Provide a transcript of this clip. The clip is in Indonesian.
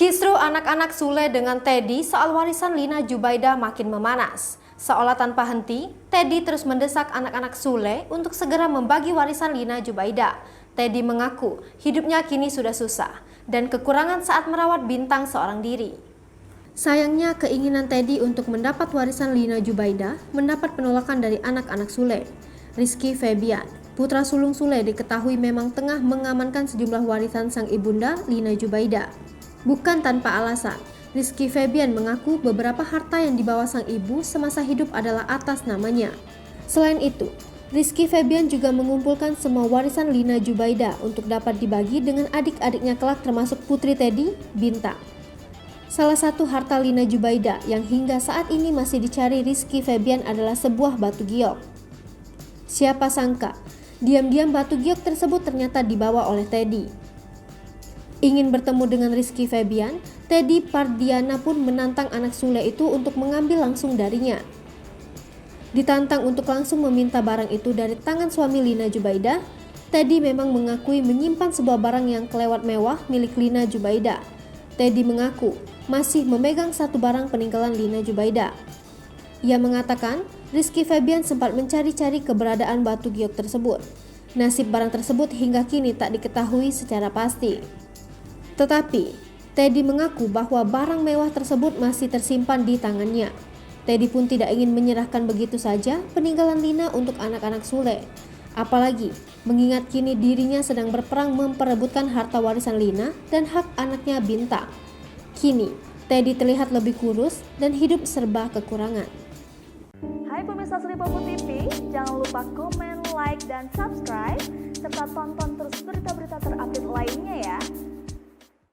Kisruh anak-anak Sule dengan Teddy soal warisan Lina Jubaida makin memanas. Seolah tanpa henti, Teddy terus mendesak anak-anak Sule untuk segera membagi warisan Lina Jubaida. Teddy mengaku hidupnya kini sudah susah dan kekurangan saat merawat bintang seorang diri. Sayangnya keinginan Teddy untuk mendapat warisan Lina Jubaida mendapat penolakan dari anak-anak Sule. Rizky Febian, putra sulung Sule, diketahui memang tengah mengamankan sejumlah warisan sang ibunda Lina Jubaida. Bukan tanpa alasan, Rizky Febian mengaku beberapa harta yang dibawa sang ibu semasa hidup adalah atas namanya. Selain itu, Rizky Febian juga mengumpulkan semua warisan Lina Jubaida untuk dapat dibagi dengan adik-adiknya kelak termasuk putri Teddy, Bintang. Salah satu harta Lina Jubaida yang hingga saat ini masih dicari Rizky Febian adalah sebuah batu giok. Siapa sangka, diam-diam batu giok tersebut ternyata dibawa oleh Teddy. Ingin bertemu dengan Rizky Febian, Teddy Pardiana pun menantang anak Sule itu untuk mengambil langsung darinya. Ditantang untuk langsung meminta barang itu dari tangan suami Lina Jubaida, Teddy memang mengakui menyimpan sebuah barang yang kelewat mewah milik Lina Jubaida. Teddy mengaku masih memegang satu barang peninggalan Lina Jubaida. Ia mengatakan Rizky Febian sempat mencari-cari keberadaan batu giok tersebut. Nasib barang tersebut hingga kini tak diketahui secara pasti. Tetapi, Teddy mengaku bahwa barang mewah tersebut masih tersimpan di tangannya. Teddy pun tidak ingin menyerahkan begitu saja peninggalan Lina untuk anak-anak Sule. Apalagi, mengingat kini dirinya sedang berperang memperebutkan harta warisan Lina dan hak anaknya Bintang. Kini, Teddy terlihat lebih kurus dan hidup serba kekurangan. Hai pemirsa Sri Popo TV, jangan lupa komen, like, dan subscribe, serta tonton terus berita-berita terupdate lainnya ya.